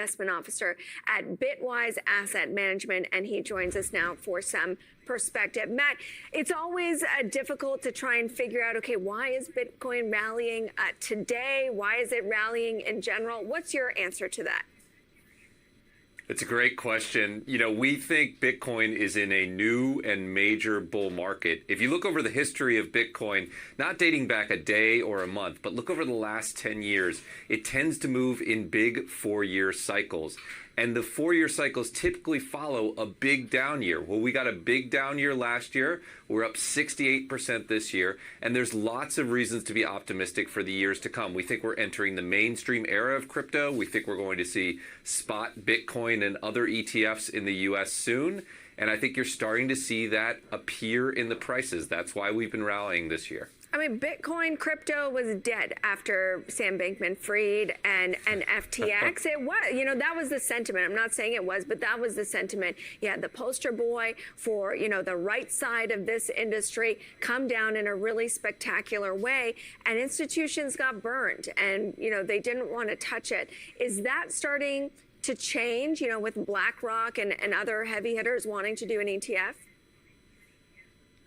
Investment Officer at Bitwise Asset Management, and he joins us now for some perspective. Matt, it's always difficult to try and figure out, okay, why is Bitcoin rallying today? Why is it rallying in general? What's your answer to that? It's a great question. You know, we think Bitcoin is in a new and major bull market. If you look over the history of Bitcoin, not dating back a day or a month, but look over the last 10 years, it tends to move in big 4-year cycles. And the 4-year cycles typically follow a big down year. Well, we got a big down year last year. We're up 68% this year. And there's lots of reasons to be optimistic for the years to come. We think we're entering the mainstream era of crypto. We think we're going to see spot Bitcoin and other ETFs in the US soon. And I think you're starting to see that appear in the prices. That's why we've been rallying this year. I mean, Bitcoin crypto was dead after Sam Bankman-Fried and FTX. It was, you know, that was the sentiment. I'm not saying it was, but that was the sentiment. You had the poster boy for, you know, the right side of this industry come down in a really spectacular way, and institutions got burned, and, you know, they didn't want to touch it. Is that starting to change, you know, with BlackRock and other heavy hitters wanting to do an ETF?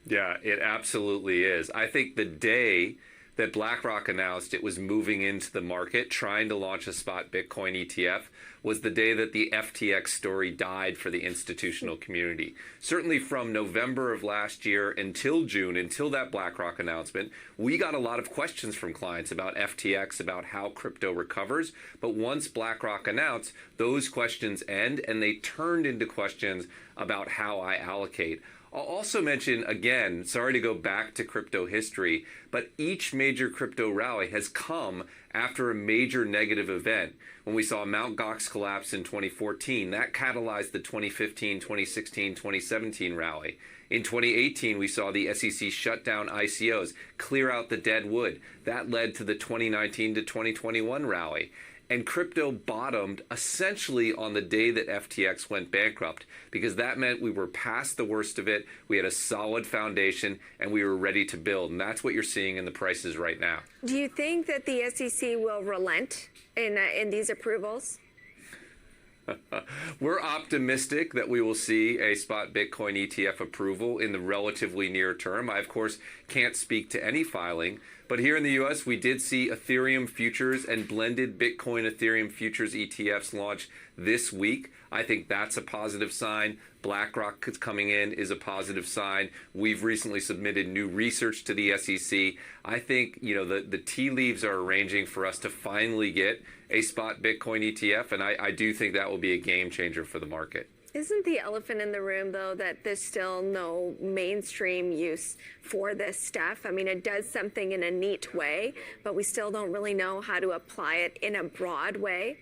Yeah, it absolutely is. I think the day that BlackRock announced it was moving into the market, trying to launch a spot Bitcoin ETF, was the day that the FTX story died for the institutional community. Certainly from November of last year until June, until that BlackRock announcement, we got a lot of questions from clients about FTX, about how crypto recovers. But once BlackRock announced, those questions end, and they turned into questions about how I allocate. I'll also mention, again, sorry to go back to crypto history, but each major crypto rally has come after a major negative event. When we saw Mt. Gox collapse in 2014, that catalyzed the 2015, 2016, 2017 rally. In 2018, we saw the SEC shut down ICOs, clear out the dead wood. That led to the 2019 to 2021 rally. And crypto bottomed essentially on the day that FTX went bankrupt, because that meant we were past the worst of it, we had a solid foundation, and we were ready to build. And that's what you're seeing in the prices right now. Do you think that the SEC will relent in these approvals? We're optimistic that we will see a spot Bitcoin ETF approval in the relatively near term. I, of course, can't speak to any filing, but here in the U.S., we did see Ethereum futures and blended Bitcoin Ethereum futures ETFs launch this week. I think that's a positive sign. BlackRock coming in is a positive sign. We've recently submitted new research to the SEC. I think, you know, the tea leaves are arranging for us to finally get a spot Bitcoin ETF, and I do think that will be a game changer for the market. Isn't the elephant in the room, though, that there's still no mainstream use for this stuff? I mean, it does something in a neat way, but we still don't really know how to apply it in a broad way.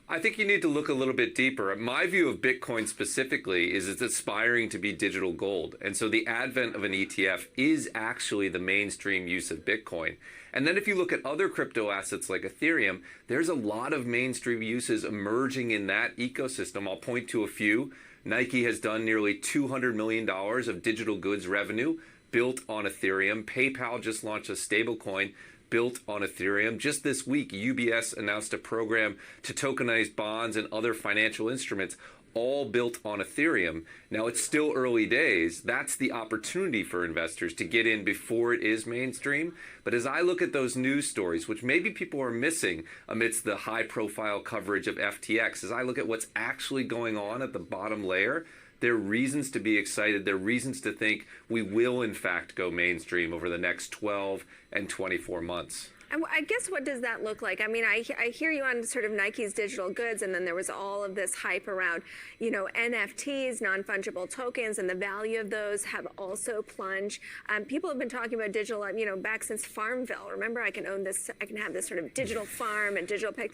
I think you need to look a little bit deeper. My view of Bitcoin specifically is it's aspiring to be digital gold. And so the advent of an ETF is actually the mainstream use of Bitcoin. And then if you look at other crypto assets like Ethereum, there's a lot of mainstream uses emerging in that ecosystem. I'll point to a few. Nike has done nearly $200 million of digital goods revenue built on Ethereum. PayPal just launched a stablecoin built on Ethereum. Just this week, UBS announced a program to tokenize bonds and other financial instruments, all built on Ethereum. Now, it's still early days. That's the opportunity for investors to get in before it is mainstream. But as I look at those news stories, which maybe people are missing amidst the high-profile coverage of FTX, as I look at what's actually going on at the bottom layer, there are reasons to be excited. There are reasons to think we will, in fact, go mainstream over the next 12 and 24 months. And I guess, what does that look like? I mean, I hear you on sort of Nike's digital goods, and then there was all of this hype around, you know, NFTs, non-fungible tokens, and the value of those have also plunged. People have been talking about digital, you know, back since Farmville. Remember, I can own this, I can have this sort of digital farm and digital pic.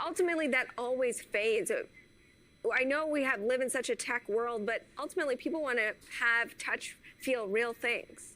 Ultimately, that always fades. I know we live in such a tech world, but ultimately people want to have, touch, feel real things.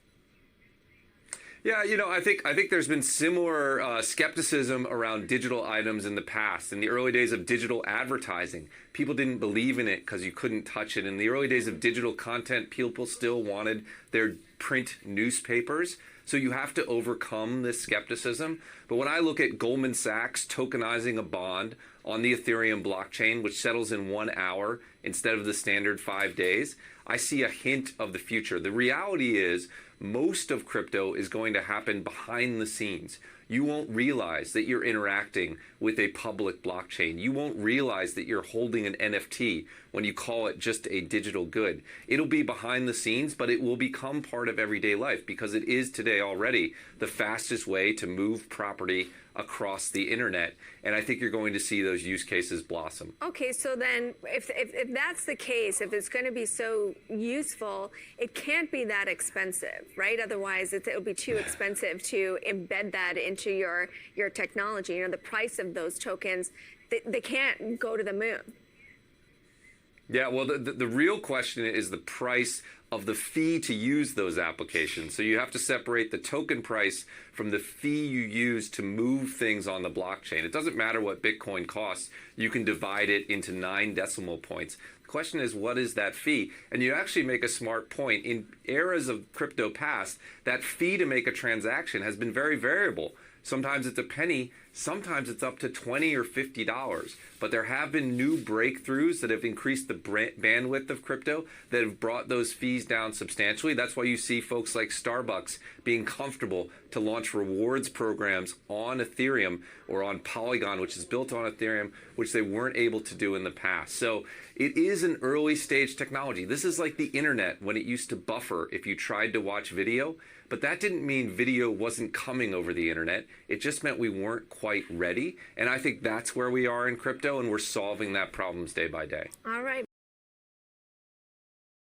Yeah, you know, I think there's been similar skepticism around digital items in the past. In the early days of digital advertising, people didn't believe in it because you couldn't touch it. In the early days of digital content, people still wanted their print newspapers. So you have to overcome this skepticism. But when I look at Goldman Sachs tokenizing a bond on the Ethereum blockchain, which settles in 1 hour instead of the standard 5 days, I see a hint of the future. The reality is most of crypto is going to happen behind the scenes. You won't realize that you're interacting with a public blockchain. You won't realize that you're holding an NFT when you call it just a digital good. It'll be behind the scenes, but it will become part of everyday life because it is today already the fastest way to move property across the internet. And I think you're going to see those use cases blossom. Okay, so then if that's the case, if it's going to be so useful, it can't be that expensive, right? Otherwise, it'll be too expensive to embed that into your technology. You know, the price of those tokens, they can't go to the moon. Yeah, well, the real question is the price of the fee to use those applications. So you have to separate the token price from the fee you use to move things on the blockchain. It doesn't matter what Bitcoin costs. You can divide it into 9 decimal points. The question is, what is that fee? And you actually make a smart point. In eras of crypto past, that fee to make a transaction has been very variable. Sometimes it's a penny, sometimes it's up to $20 or $50. But there have been new breakthroughs that have increased the bandwidth of crypto that have brought those fees down substantially. That's why you see folks like Starbucks being comfortable to launch rewards programs on Ethereum or on Polygon, which is built on Ethereum, which they weren't able to do in the past. So it is an early stage technology. This is like the internet when it used to buffer if you tried to watch video. But that didn't mean video wasn't coming over the internet. It just meant we weren't quite ready. And I think that's where we are in crypto, and we're solving that problems day by day. All right.